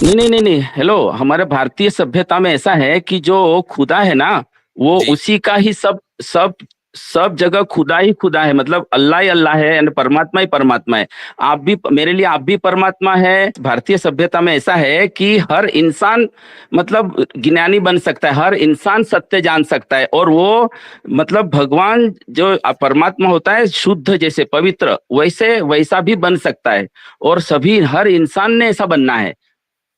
नहीं नहीं नहीं नहीं, हेलो। हमारे भारतीय सभ्यता में ऐसा है कि जो खुदा है ना, वो जी उसी का ही सब सब जगह खुदा ही खुदा है। मतलब अल्लाह ही अल्लाह है, यानी परमात्मा ही परमात्मा है। आप भी, मेरे लिए आप भी परमात्मा है। भारतीय सभ्यता में ऐसा है कि हर इंसान मतलब ज्ञानी बन सकता है, हर इंसान सत्य जान सकता है। और वो मतलब भगवान जो परमात्मा होता है, शुद्ध जैसे पवित्र, वैसे वैसा भी बन सकता है। और सभी, हर इंसान ने ऐसा बनना है,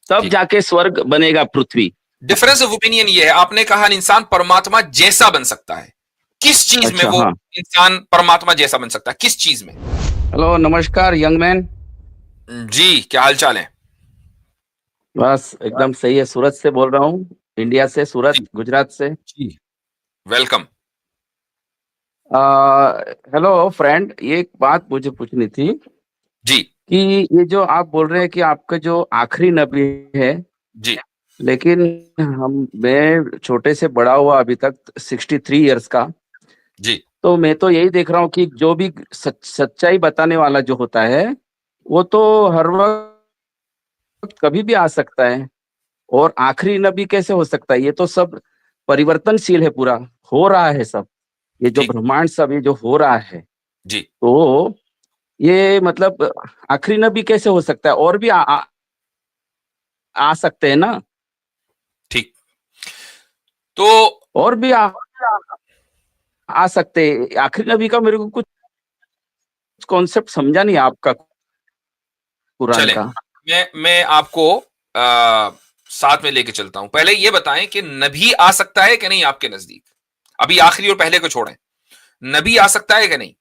तब ठीक। जाके स्वर्ग बनेगा पृथ्वी। डिफरेंस ऑफ ओपिनियन ये है, आपने कहा इंसान परमात्मा जैसा बन सकता है। किस चीज में अच्छा, वो हाँ। इंसान परमात्मा जैसा बन सकता है, किस चीज में? हेलो, नमस्कार यंग मैन। जी, क्या हाल चाल है? बस एकदम सही है। सूरत से बोल रहा हूँ, इंडिया से, सूरत, जी गुजरात से। जी, वेलकम। हेलो फ्रेंड, ये एक बात मुझे पूछनी थी जी कि ये जो आप बोल रहे हैं कि आपका जो आखिरी नबी है, जी लेकिन मैं छोटे से बड़ा हुआ अभी तक 63 इयर्स का। जी तो मैं तो यही देख रहा हूँ कि जो भी सच्चाई बताने वाला जो होता है, वो तो हर वक्त कभी भी आ सकता है। और आखिरी नबी कैसे हो सकता है? ये तो सब परिवर्तनशील है, पूरा हो रहा है सब। ये जो ठीक। ब्रह्मांड सब ये जो हो रहा है, जी, तो ये मतलब आखिरी नबी कैसे हो सकता है? और भी आ सकते हैं ना। ठीक। तो और भी आ सकते हैं। आखिरी नबी का मेरे को कुछ कॉन्सेप्ट समझा नहीं आपका, कुरान चलें, का। मैं आपको साथ में लेके चलता हूं। पहले ये बताएं कि नबी आ सकता है कि नहीं आपके नजदीक? अभी आखिरी और पहले को छोड़ें, नबी आ सकता है कि नहीं?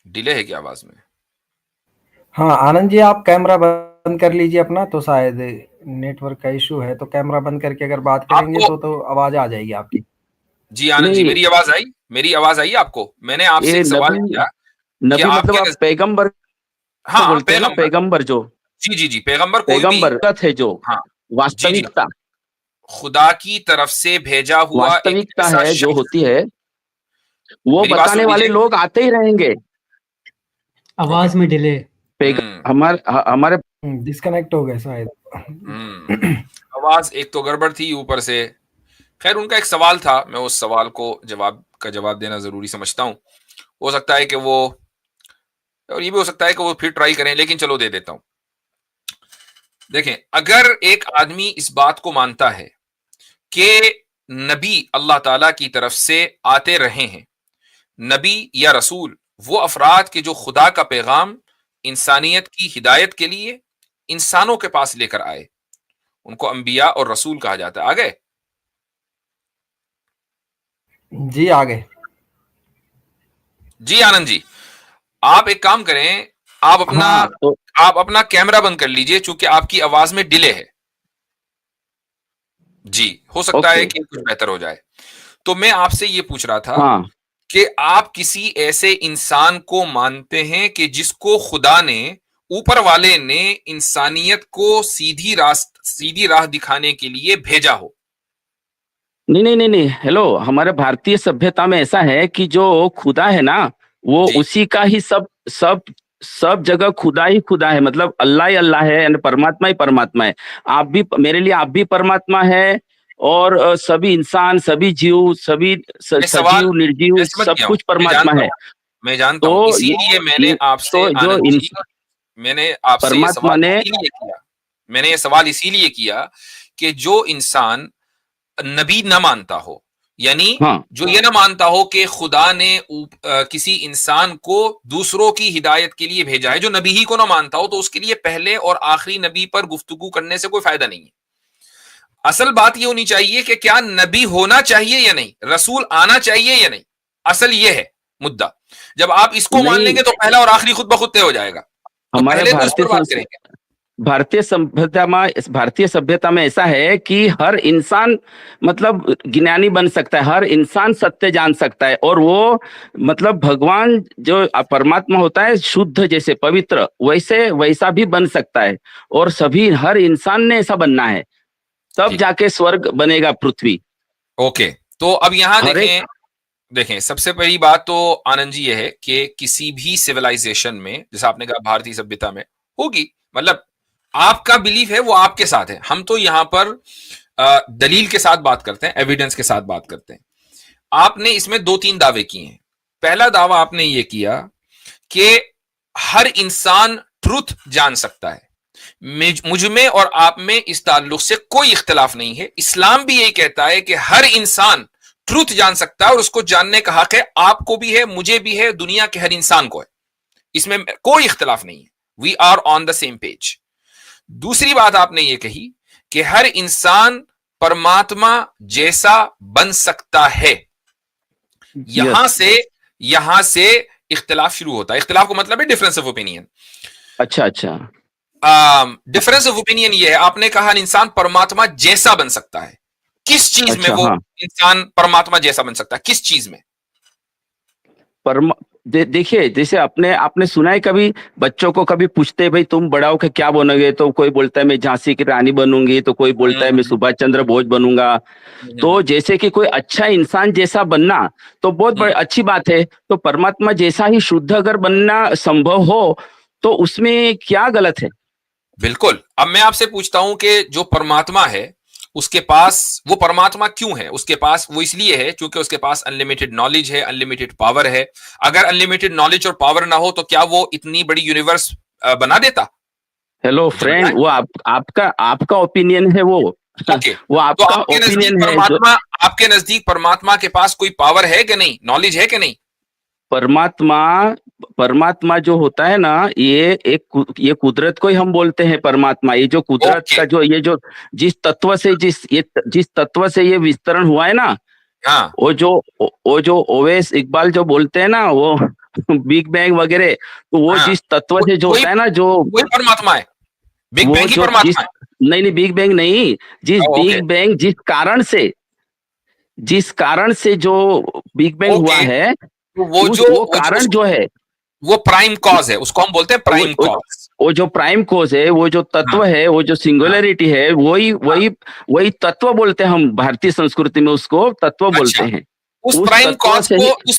डिले है क्या आवाज में? हाँ आनंद जी, आप कैमरा बंद कर लीजिए अपना, तो शायद नेटवर्क का इशू है। तो कैमरा बंद करके अगर बात करेंगे आपको तो आवाज आ जाएगी आपकी। जी आनंद जी, नहीं, मेरी आवाज आई? मेरी आवाज आई आपको? मैंने आपसे ये एक सवाल नबी, किया कि नबी मतलब आपके आप पैगंबर को हाँ, बोलते हैं ना, पैगंबर। पैगंबर जो, जी जी जी, पैगंबर कोई भी। पैगंबर है जो हाँ, जी जी, वास्तविकता, खुदा की तरफ से भेजा हुआ एक वास्तविकता ऐसा है जो शख्स। होती है, वो मेरी बात सुन बताने वाले लीजिए। लोग आते ही रहेंगे। आवाज में डिले। हम्म हमारे डिस्कनेक्ट हो गए शायद। हम्म आवाज एक तो गड़बड़ थी ऊपर से। खैर, उनका एक सवाल था, मैं उस सवाल को जवाब देना जरूरी समझता हूँ। हो सकता है कि वो, और ये भी हो सकता है कि वो फिर ट्राई करें, लेकिन चलो दे देता हूं। देखें, अगर एक आदमी इस बात को मानता है कि नबी अल्लाह ताला की तरफ से आते रहे हैं, नबी या रसूल वो अफराद के जो खुदा का पैगाम इंसानियत की हिदायत के लिए इंसानों के पास लेकर आए, उनको अंबिया और रसूल कहा जाता है। आ गए? जी आगे। जी आनंद जी, आप एक काम करें, आप अपना हाँ तो आप अपना कैमरा बंद कर लीजिए, चूंकि आपकी आवाज में डिले है। जी, हो सकता है ओके। कि कुछ बेहतर हो जाए। तो मैं आपसे ये पूछ रहा था हाँ, कि आप किसी ऐसे इंसान को मानते हैं कि जिसको खुदा ने, ऊपर वाले ने इंसानियत को सीधी राह दिखाने के लिए भेजा हो? नहीं नहीं नहीं नहीं, हेलो। हमारे भारतीय सभ्यता में ऐसा है कि जो खुदा है ना, वो जी उसी का ही सब सब जगह खुदा ही खुदा है। मतलब अल्लाह ही अल्लाह है, यानी परमात्मा ही परमात्मा है। आप भी, मेरे लिए आप भी परमात्मा है। और सभी इंसान, सभी जीव, सभी मैं सवाल सजीव निर्जीव मैं समझ सब गया हूं, कुछ परमात्मा है। मैं जानता हूं, तो इसीलिए मैंने आपसे, तो जो आनंद जी, मैंने आपसे ये परमात्मा सवाल ने, इसीलिए किया मैंने ये सवाल इसीलिए किया कि जो इंसान नबी न मानता हो, यानी हाँ। जो ये ना मानता हो कि खुदा ने किसी इंसान को दूसरों की हिदायत के लिए भेजा है, जो नबी ही को ना मानता हो, तो उसके लिए पहले और आखिरी नबी पर गुफ्तगू करने से कोई फायदा नहीं है। असल बात ये होनी चाहिए कि क्या नबी होना चाहिए या नहीं, रसूल आना चाहिए या नहीं। असल ये है मुद्दा। जब आप इसको मान नहीं, लेंगे तो पहला और आखिरी खुद ब खुद तय हो जाएगा। तो हमारे पहले तो इस पर बात करेंगे। भारतीय सभ्यता में ऐसा है कि हर इंसान मतलब ज्ञानी बन सकता है, हर इंसान सत्य जान सकता है। और वो मतलब भगवान जो परमात्मा होता है, शुद्ध जैसे पवित्र, वैसे वैसा भी बन सकता है। और सभी, हर इंसान ने ऐसा बनना है, तब ठीक। जाके स्वर्ग बनेगा पृथ्वी। ओके, तो अब यहां हर एक, देखें, देखें, सबसे पहली बात तो आनंद जी ये है कि किसी भी सिविलाइजेशन में, जैसा आपने कहा भारतीय सभ्यता में होगी, मतलब आपका बिलीफ है वो आपके साथ है, हम तो यहां पर दलील के साथ बात करते हैं, एविडेंस के साथ बात करते हैं। आपने इसमें 2-3 दावे किए हैं। पहला दावा आपने ये किया कि हर इंसान ट्रुथ जान सकता है। मुझ में और आप में इस ताल्लुक से कोई इख्तिलाफ नहीं है। इस्लाम भी यही कहता है कि हर इंसान ट्रुथ जान सकता है और उसको जानने का हक है, आपको भी है, मुझे भी है, दुनिया के हर इंसान को है, इसमें कोई इख्तिलाफ नहीं है। We are on the same page. दूसरी बात आपने ये कही कि हर इंसान परमात्मा जैसा बन सकता है। यहां से इख्तिलाफ शुरू होता है। इख्तिलाफ का मतलब है डिफरेंस ऑफ ओपिनियन। अच्छा अच्छा, डिफरेंस ऑफ ओपिनियन ये है, आपने कहा इंसान परमात्मा जैसा बन सकता है। किस चीज में वो इंसान परमात्मा जैसा बन सकता है? किस चीज में? देखिए, जैसे आपने सुना है कभी बच्चों को कभी पूछते भाई तुम बड़ा होकर क्या बनोगे, तो कोई बोलता है मैं झांसी की रानी बनूंगी, तो कोई बोलता है मैं सुभाष चंद्र बोस बनूंगा। तो जैसे कि कोई अच्छा इंसान जैसा बनना तो बहुत बड़ी अच्छी बात है, तो परमात्मा जैसा ही शुद्ध अगर बनना संभव हो तो उसमें क्या गलत है? बिल्कुल। अब मैं आपसे पूछता हूं कि जो परमात्मा है उसके पास, वो परमात्मा क्यों है उसके पास? वो इसलिए है क्योंकि उसके पास अनलिमिटेड नॉलेज है, अनलिमिटेड पावर है। अगर अनलिमिटेड नॉलेज और पावर ना हो तो क्या वो इतनी बड़ी यूनिवर्स बना देता? हेलो फ्रेंड, वो आपका ओपिनियन है वो। ओके, वो आपका तो आपके नजदीक ओपिनियन है। परमात्मा, आपके नजदीक परमात्मा के पास कोई पावर है कि नहीं, नॉलेज है कि नहीं? परमात्मा जो होता है ना, ये कुदरत को ही हम बोलते हैं परमात्मा। ये जो कुदरत का जो जिस तत्व से ये विस्तरण हुआ है ना, हाँ, वो जो ओवैस इकबाल जो बोलते हैं ना, वो बिग बैंग वगैरह, तो वो जिस तत्व से जो होता है ना, जो वही परमात्मा है। बिग बैंग ही परमात्मा है? नहीं, बिग बैंग नहीं, बिग बैंग जिस कारण से जो बिग बैंग हुआ है, वो कारण जो है वो प्राइम कॉज है, उसको हम बोलते हैं प्राइम कॉज। वो जो प्राइम कॉज है, वो जो तत्व है, वो जो सिंगुलरिटी है, वही तत्व बोलते हैं हम भारतीय संस्कृति में, उसको तत्व बोलते हैं। उस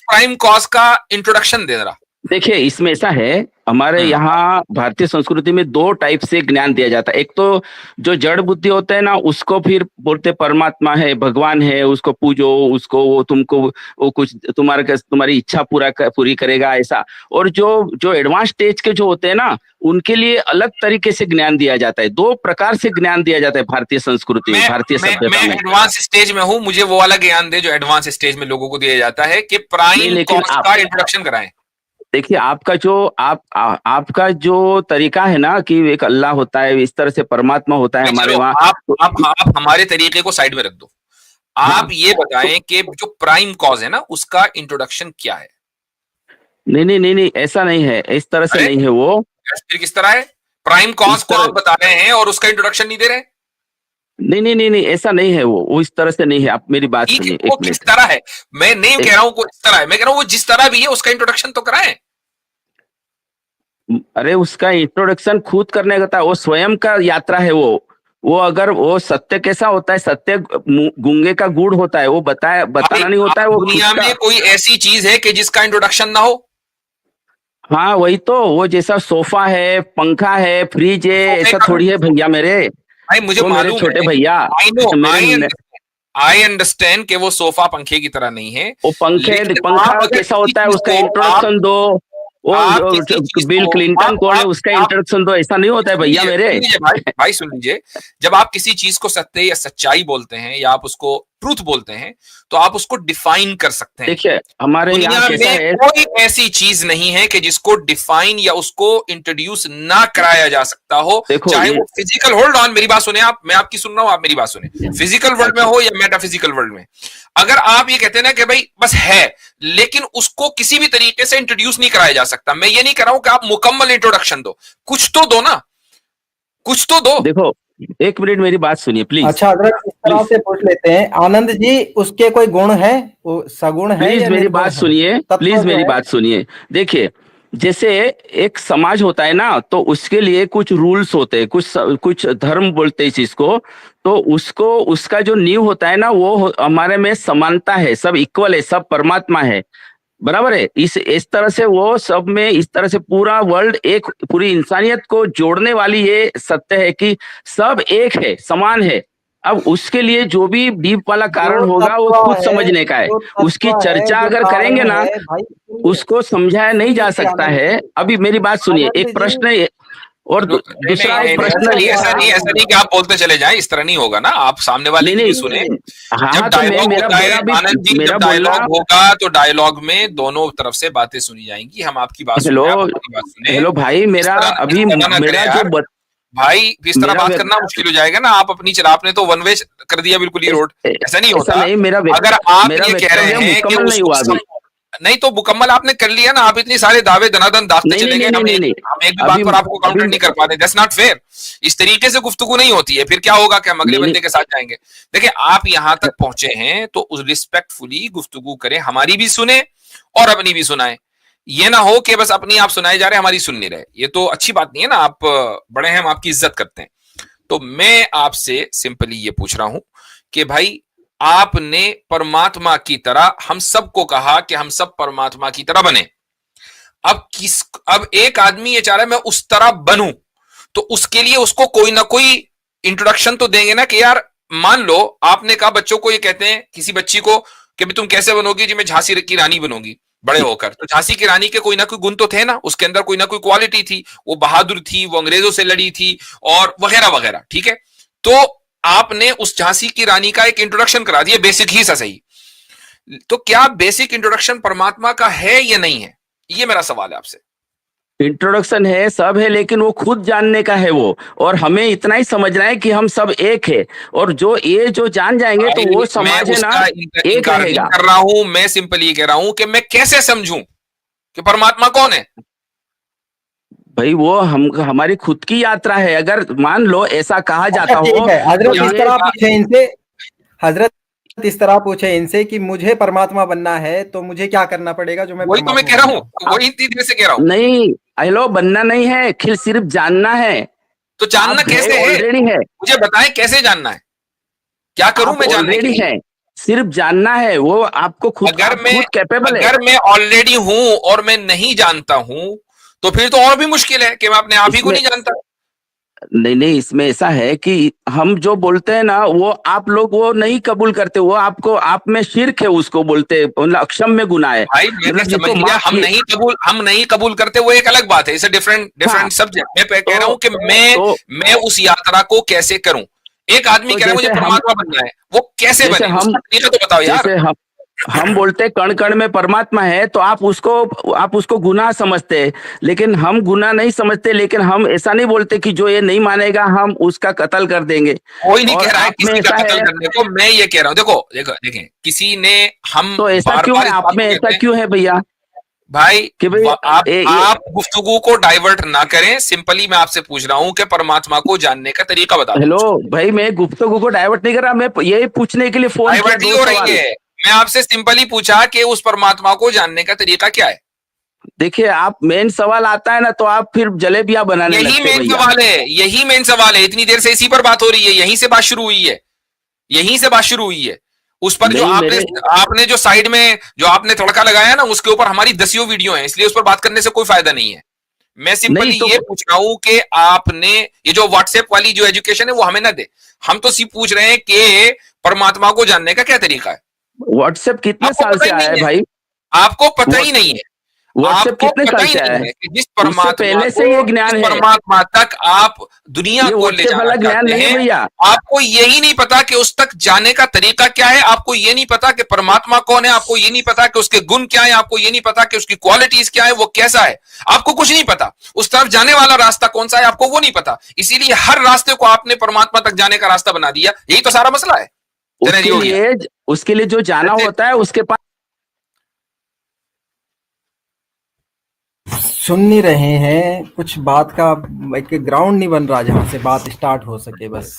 प्राइम कॉज का इंट्रोडक्शन दे रहा। देखिए, इसमें ऐसा है, हमारे यहाँ भारतीय संस्कृति में 2 टाइप से ज्ञान दिया जाता है। एक तो जो जड़ बुद्धि होता है ना, उसको फिर बोलते परमात्मा है, भगवान है, उसको पूजो, उसको वो तुमको वो कुछ तुम्हारी इच्छा पूरी करेगा, ऐसा। और जो एडवांस स्टेज के जो होते हैं ना, उनके लिए अलग तरीके से ज्ञान दिया जाता है। 2 प्रकार से ज्ञान दिया जाता है भारतीय संस्कृति में, भारतीय सभ्यता में। एडवांस स्टेज में हूँ, मुझे वो वाला ज्ञान दे जो एडवांस स्टेज में लोगों को दिया जाता है कि प्राइम कॉज का इंट्रोडक्शन कराएं। देखिए, आपका जो तरीका है ना कि एक अल्लाह होता है, इस तरह से परमात्मा होता है हमारे वहाँ। आप हमारे तरीके को साइड में रख दो। आप ये बताएं कि जो प्राइम कॉज है ना, उसका इंट्रोडक्शन क्या है? नहीं, ऐसा नहीं है, इस तरह से नहीं है वो। फिर किस तरह है? प्राइम कॉज को आप बता रहे हैं और उसका इंट्रोडक्शन नहीं दे रहे? नहीं, ऐसा नहीं है वो इस तरह से नहीं है। आप मेरी बात सुनिए। वो किस तरह है? मैं नहीं कह रहा हूं वो इस तरह है, मैं कह रहा हूं वो जिस तरह भी है उसका इंट्रोडक्शन तो कराएं। अरे, उसका इंट्रोडक्शन खुद करने का था, वो स्वयं का यात्रा है वो अगर वो सत्य कैसा होता है, सत्य गूंगे का गुड़ होता है, वो बताना नहीं होता है। वो दुनिया में कोई ऐसी चीज है कि जिसका इंट्रोडक्शन ना हो? हाँ, वही तो, वो जैसा सोफा है, पंखा है, फ्रिज है, ऐसा थोड़ी है भैया मेरे। भाई मुझे मालूम है, छोटे भैया, आई अंडरस्टैंड कि वो सोफा पंखे की तरह नहीं है। वो पंखा कैसा होता है, उसका इंट्रोडक्शन दो। वो बिल क्लिंटन कौन है, उसका इंट्रोडक्शन दो। ऐसा नहीं होता है भैया मेरे। भाई सुन लीजिए, जब आप किसी चीज को सत्य या सच्चाई बोलते हैं या आप उसको ट्रूथ बोलते हैं, तो आप उसको डिफाइन कर सकते हैं। देखिए, हमारे यहाँ कैसा है, कोई ऐसी चीज नहीं है कि जिसको डिफाइन या उसको इंट्रोड्यूस ना कराया जा सकता हो, चाहे वो फिजिकल, होल्ड ऑन, मेरी बात सुने आप, मैं आपकी सुन रहा हूं, आप मेरी बात सुने। फिजिकल वर्ल्ड में हो या मेटाफिजिकल वर्ल्ड में, अगर आप ये कहते हैं ना कि भाई बस है, लेकिन उसको किसी भी तरीके से इंट्रोड्यूस नहीं कराया जा सकता, मैं ये नहीं कह रहा हूं कि आप मुकम्मल इंट्रोडक्शन दो, कुछ तो दो ना, कुछ तो दो। देखो, 1 मिनट मेरी बात सुनिए प्लीज। अच्छा, अगर इस तरह से पूछ लेते हैं आनंद जी, उसके कोई गुण है, वो सगुण है? प्लीज मेरी बात सुनिए, प्लीज मेरी बात सुनिए। देखिए, जैसे एक समाज होता है ना, तो उसके लिए कुछ रूल्स होते हैं, कुछ धर्म बोलते हैं इस चीज को। तो उसको उसका जो नींव होता है ना, वो हमारे में समानता है, सब इक्वल है, सब परमात्मा है, बराबर है। इस तरह से वो सब में, इस तरह से पूरा वर्ल्ड, एक पूरी इंसानियत को जोड़ने वाली ये सत्य है कि सब एक है, समान है। अब उसके लिए जो भी डीप वाला कारण जो होगा वो तत्व खुद है, समझने का है। जो उसकी तत्व है, चर्चा जो अगर करेंगे कारण ना, है भाई, सुनिए उसको समझाया नहीं जा सुनिए सकता आनंद है। जी, अभी मेरी बात सुनिए, आनंद एक जी, प्रश्न है, और नहीं नहीं दूसरा नहीं एक नहीं, प्रश्न ऐसा नहीं ये ऐसा था। नहीं ऐसा नहीं कि आप बोलते चले जाएं, इस तरह नहीं होगा ना, आप सामने वाले नहीं की भी नहीं, सुने। हाँ जब हाँ, तो डायलॉग मेरा होता है मेरा भी आनंद जी, जब मेरा बोलना। डायलॉग होगा तो डायलॉग में दोनों तरफ से बातें सुनी जाएंगी, हम आपकी बात सुन हेलो, रहे हैं, आप हमारी बात सुने। हेलो भाई, मेरा इस अभी तरह ना करें मेरा जो यार भाई, इस तरह मेरा बात करना मुश्किल हो जाएगा ना। आप अपनी चला, आपने तो वन वे कर दिया बिल्कुल ही रोड, ऐसा नहीं ऐसा होता। नहीं, अगर आप मेरा ये कह रहे वक्तव्य हैं कि मुकम्मल नहीं हुआ अभी। नहीं तो मुकम्मल आपने कर लिया ना, आप इतने सारे दावे दनादन दागते नहीं नहीं चले नहीं गए, नहीं नहीं नहीं, हम एक भी बात अभी पर आपको अभी काउंटर नहीं कर पा रहे। That's not fair. इस तरीके से गुफ्तगू नहीं होती है। फिर क्या होगा कि हम अगले नहीं नहीं, बंदे के साथ जाएंगे। देखिए, आप यहां तक पहुंचे हैं तो उस रिस्पेक्टफुली गुफ्तगू करें, हमारी भी सुने और अपनी भी सुनाए। ये ना हो कि बस अपनी आप सुनाए जा रहे, हमारी सुन नहीं रहे। ये तो अच्छी बात नहीं है ना। आप बड़े हैं, हम आपकी इज्जत करते हैं। तो मैं आपसे सिंपली ये पूछ रहा हूं कि भाई, आपने परमात्मा की तरह हम सबको कहा कि हम सब परमात्मा की तरह बने। अब एक आदमी ये चाह रहा है मैं उस तरह बनूं, तो उसके लिए उसको कोई ना कोई इंट्रोडक्शन तो देंगे ना कि यार, मान लो आपने कहा बच्चों को, ये कहते हैं किसी बच्ची को कि तुम कैसे बनोगी जी, मैं झांसी की रानी बनूंगी बड़े होकर। तो झांसी की रानी के कोई ना कोई गुण तो थे ना, उसके अंदर कोई ना कोई क्वालिटी थी, वो बहादुर थी, वो अंग्रेजों से लड़ी थी और वगैरह वगैरह। ठीक है, तो आपने उस झांसी की रानी का एक इंट्रोडक्शन करा दिया, बेसिक ही सा सही। तो क्या बेसिक इंट्रोडक्शन परमात्मा का है या नहीं है? ये मेरा सवाल है आपसे। इंट्रोडक्शन है, सब है, लेकिन वो खुद जानने का है वो। और हमें इतना ही समझना है कि हम सब एक है, और जो जान जाएंगे तो वो मैं समाज है ना, उसका एक इनकार नहीं रहेगा। कर रहा हूं। मैं सिंपल ये कह रहा हूं कि मैं कैसे समझूं कि परमात्मा कौन है। भाई वो हमारी खुद की यात्रा है। अगर मान लो ऐसा कहा अच्छा जाता ठीक हो है, तो हजरत इस ये तरह पूछे इनसे, हजरत इस तरह पूछे इनसे कि मुझे परमात्मा बनना है तो मुझे क्या करना पड़ेगा जो मैं वही तो मैं परमात्मा कह रहा बन हूं, जाऊं। वही इतनी देर से कह रहा हूं। नहीं, हेलो, बनना नहीं है, सिर्फ जानना है। तो जानना आप है, कैसे है? ऑलरेडी है, मुझे बताएं कैसे जानना है, क्या करूं आप मैं जानने के ऑलरेडी लिए? है, सिर्फ जानना है। वो आपको खुद, अगर आप मैं खुद कैपेबल है। अगर मैं ऑलरेडी हूं और मैं नहीं जानता हूं, तो फिर तो और भी मुश्किल है कि मैं अपने आप ही को इसमें नहीं जानता। नहीं नहीं, इसमें ऐसा है कि हम जो बोलते हैं ना, वो आप लोग वो नहीं कबूल करते। वो आपको, आप में शिर्क है, उसको बोलते हैं, मतलब अक्षम में गुनाह है। भाई मैंने मतलब समझ जिसको लिया, माफ किए। हम नहीं कबूल करते, वो एक अलग बात है। इसे डिफरेंट हाँ, डिफरेंट सब्जेक्ट। मैं कह रहा तो हूं कि तो मैं उस यात्रा को कैसे करूं। एक आदमी तो कह रहा है मुझे परमात्मा बनना है, वो कैसे जैसे बने, हम उसका तरीका तो बताओ यार। जैसे हम बोलते हैं कण कण में परमात्मा है, तो आप उसको गुनाह समझते हैं। लेकिन हम गुनाह नहीं समझते, लेकिन हम ऐसा नहीं बोलते कि जो ये नहीं मानेगा हम उसका कत्ल कर देंगे। कोई नहीं और कह रहा है आप में किसी का ऐसा कत्ल है, करने को। मैं ये कह रहा हूं, देखो देखो देखें, किसी ने, हम तो ऐसा बार क्यों बार है, इस आप बात में को ऐसा कहते हैं। क्यों है भैया भाई कि भाई ये आप गुफ्तगू को डाइवर्ट ना करें। सिंपली मैं आपसे पूछ रहा हूं कि परमात्मा को जानने का तरीका बता दो हेलो मुझे। भाई, मैं गुफ्तगू को डाइवर्ट नहीं कर रहा, मैं यही पूछने के लिए फोन किया, डाइवर्ट ही दो हो रही सवाल। है। मैं आपसे सिंपली पूछा कि उस परमात्मा को जानने का तरीका क्या है। देखिए, आप मेन सवाल आता है ना, तो आप फिर जलेबियां बनाने यही लगते हैं मेन भैया। सवाल है, यही मेन सवाल है। इतनी देर से इसी पर बात हो रही है, यहीं से बात शुरू हुई है, यहीं से बात शुरू हुई है। उस पर जो नहीं, आपने मेरे आपने जो साइड में जो आपने तड़का लगाया ना, उसके ऊपर हमारी 10 वीडियो है, इसलिए उस पर बात करने से कोई फायदा नहीं है। मैं नहीं सिंपली तो ये पूछ रहा हूं कि आपने ये जो व्हाट्सएप वाली जो एजुकेशन है वो हमें ना दे। हम तो सिर्फ पूछ रहे हैं कि परमात्मा को जानने का क्या तरीका है। व्हाट्सएप कितने आपको साल पता से ही आया नहीं है है, भाई? आपको पता ही नहीं है, व्हाट्सएप आपको कितने पता साल ही से आया नहीं है? है कि जिस उससे परमात्मा पहले को, से ये जिस ज्ञान है। परमात्मा तक आप दुनिया ये को ले व्हाट्सएप जाना वाला ज्ञान चाहते नहीं है हैं, भैया। आपको यही नहीं पता कि उस तक जाने का तरीका क्या है। आपको ये नहीं पता कि परमात्मा कौन है। आपको ये नहीं पता कि उसके गुण क्या है। आपको ये नहीं पता कि उसकी क्वालिटीज क्या है, वो कैसा है। आपको कुछ नहीं पता। उस तरफ जाने वाला रास्ता कौन सा है, आपको वो नहीं पता। इसीलिए हर रास्ते को आपने परमात्मा तक जाने का रास्ता बना दिया। यही तो सारा मसला है। चले जी, उसके हो गया। लिए उसके लिए जो जाना That's it. होता है उसके पास। सुन नहीं रहे हैं कुछ बात का, एक ग्राउंड नहीं बन रहा जहां से बात स्टार्ट हो सके बस।